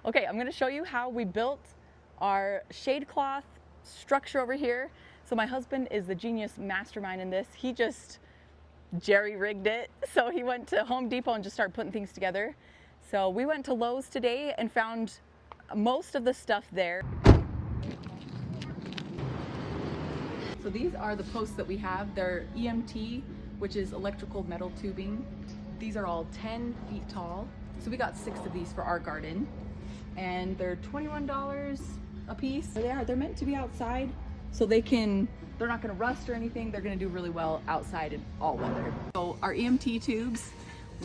Okay, I'm gonna show you how we built our shade cloth structure over here. So my husband is the genius mastermind in this. He just jerry-rigged it. So he went to Home Depot and just started putting things together. So we went to Lowe's today and found most of the stuff there. So these are the posts that we have. They're EMT, which is electrical metal tubing. These are all 10 feet tall. So we got 6 of these for our garden, and they're $21 a piece. They're meant to be outside, so they're not gonna rust or anything. They're gonna do really well outside in all weather. So our EMT tubes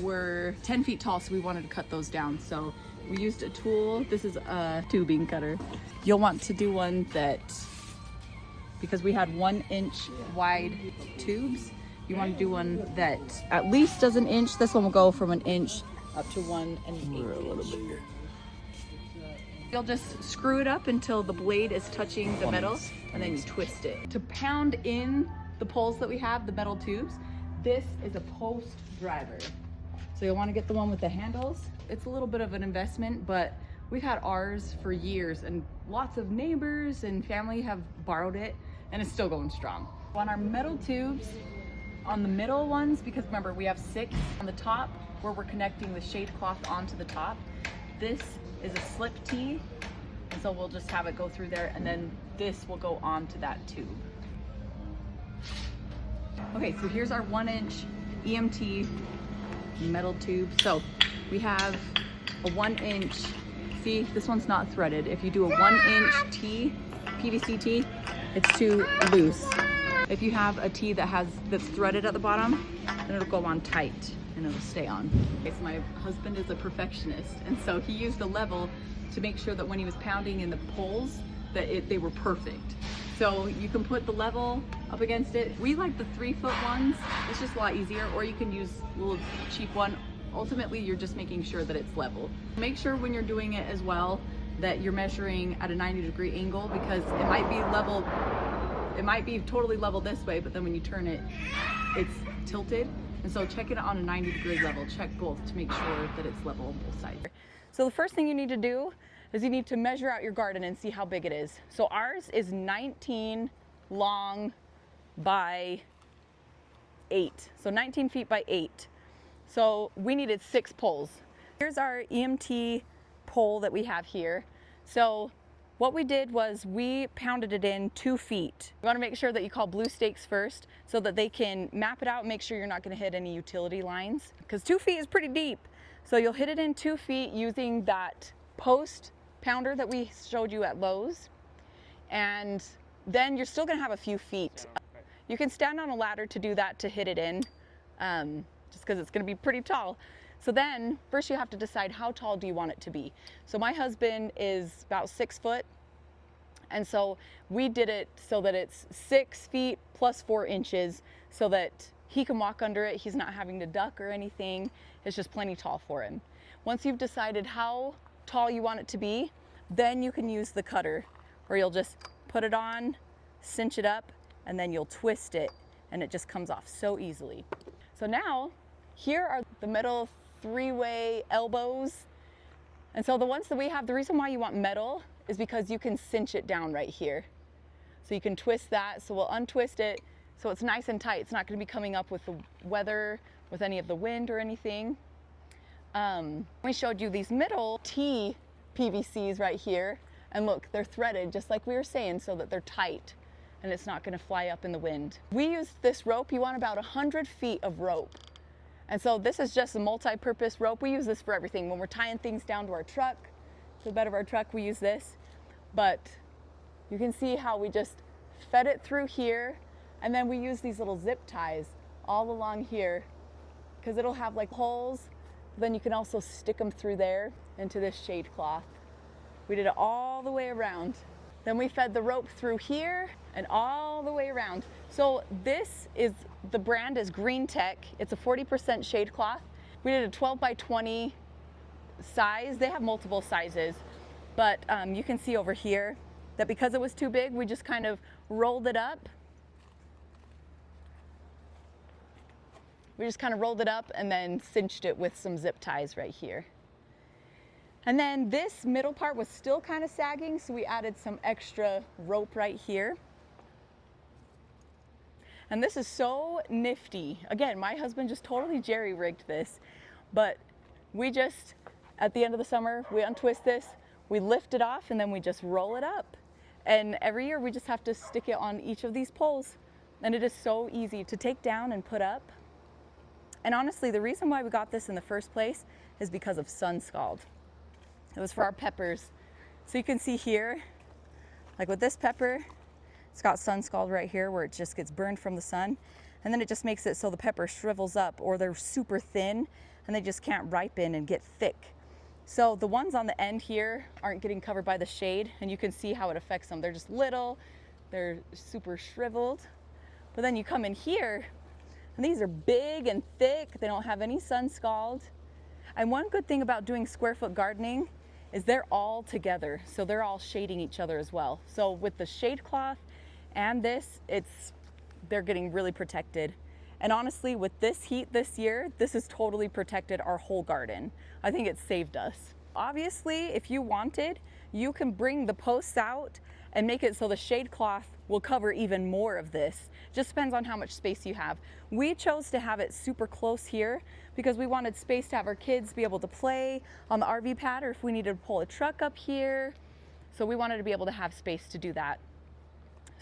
were 10 feet tall, so we wanted to cut those down. So we used a tool. This is a tubing cutter. You'll want to do one that, because we had 1 inch wide tubes, you want to do one that at least does 1 inch. This one will go from 1 inch up to 1 1/8 inch. You'll just screw it up until the blade is touching the metal, and then you twist it. To pound in the poles that we have, the metal tubes, this is a post driver. So you'll want to get the one with the handles. It's a little bit of an investment, but we've had ours for years, and lots of neighbors and family have borrowed it, and it's still going strong. On our metal tubes, on the middle ones, because remember we have 6 on the top where we're connecting the shade cloth onto the top, this is a slip tee, and so we'll just have it go through there, and then this will go onto that tube. Okay, so here's our 1 inch EMT metal tube. So we have a 1 inch, see, this one's not threaded. If you do a 1 inch T, PVC T, it's too loose. If you have a T that's threaded at the bottom, then it'll go on tight and it'll stay on. Okay, so my husband is a perfectionist, and so he used a level to make sure that when he was pounding in the poles, that they were perfect. So you can put the level up against it. We like the 3-foot ones. It's just a lot easier, or you can use a little cheap one. Ultimately, you're just making sure that it's level. Make sure when you're doing it as well that you're measuring at a 90-degree angle, because it might be level, it might be totally level this way, but then when you turn it, it's tilted. And so check it on a 90-degree level. Check both to make sure that it's level on both sides. So the first thing you need to do is you need to measure out your garden and see how big it is. So ours is 19 long by 8. So 19 feet by 8. So we needed 6 poles. Here's our EMT pole that we have here. So what we did was we pounded it in 2 feet. You want to make sure that you call Blue Stakes first so that they can map it out and make sure you're not going to hit any utility lines, because 2 feet is pretty deep. So you'll hit it in 2 feet using that post pounder that we showed you at Lowe's, and then you're still going to have a few feet. You can stand on a ladder to do that, to hit it in, just because it's going to be pretty tall. So then first you have to decide, how tall do you want it to be? So my husband is about 6 foot, and so we did it so that it's 6 feet plus 4 inches so that he can walk under it. He's not having to duck or anything. It's just plenty tall for him. Once you've decided how tall you want it to be, then you can use the cutter, where you'll just put it on, cinch it up, and then you'll twist it, and it just comes off so easily. So now here are the metal 3-way elbows. And so the ones that we have, the reason why you want metal is because you can cinch it down right here. So you can twist that. So we'll untwist it so it's nice and tight. It's not going to be coming up with the weather, with any of the wind or anything. We showed you these middle T PVCs right here, and look, they're threaded just like we were saying, so that they're tight and it's not going to fly up in the wind. We used this rope. You want about 100 feet of rope. And so this is just a multi-purpose rope. We use this for everything. When we're tying things down to our truck, to the bed of our truck, we use this. But you can see how we just fed it through here, and then we use these little zip ties all along here, because it'll have like holes. Then you can also stick them through there into this shade cloth. We did it all the way around. Then we fed the rope through here and all the way around. So this is, the brand is Green Tech. It's a 40% shade cloth. We did a 12 by 20 size. They have multiple sizes, but you can see over here that because it was too big, we just kind of rolled it up. We just kind of rolled it up and then cinched it with some zip ties right here. And then this middle part was still kind of sagging, so we added some extra rope right here. And this is so nifty. Again, my husband just totally jerry-rigged this, but we just, at the end of the summer, we untwist this, we lift it off, and then we just roll it up. And every year we just have to stick it on each of these poles. And it is so easy to take down and put up. And honestly, the reason why we got this in the first place is because of sun scald. It was for our peppers. So you can see here, like with this pepper, it's got sun scald right here where it just gets burned from the sun. And then it just makes it so the pepper shrivels up, or they're super thin and they just can't ripen and get thick. So the ones on the end here aren't getting covered by the shade, and you can see how it affects them. They're just little, they're super shriveled. But then you come in here and these are big and thick. They don't have any sun scald. And one good thing about doing square foot gardening is they're all together. So they're all shading each other as well. So with the shade cloth and this, they're getting really protected. And honestly, with this heat this year, this has totally protected our whole garden. I think it saved us. Obviously, if you wanted, you can bring the posts out and make it so the shade cloth will cover even more of this. Just depends on how much space you have. We chose to have it super close here because we wanted space to have our kids be able to play on the RV pad, or if we needed to pull a truck up here. So we wanted to be able to have space to do that.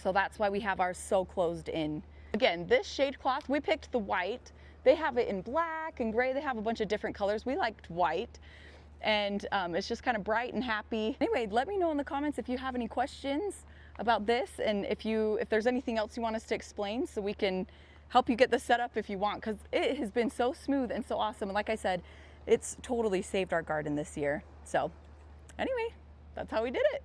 So that's why we have ours so closed in. Again, this shade cloth, we picked the white. They have it in black and gray. They have a bunch of different colors. We liked white, and it's just kind of bright and happy. Anyway, let me know in the comments if you have any questions about this, and if there's anything else you want us to explain, so we can help you get the setup if you want, because it has been so smooth and so awesome. And like I said, it's totally saved our garden this year. So anyway, that's how we did it.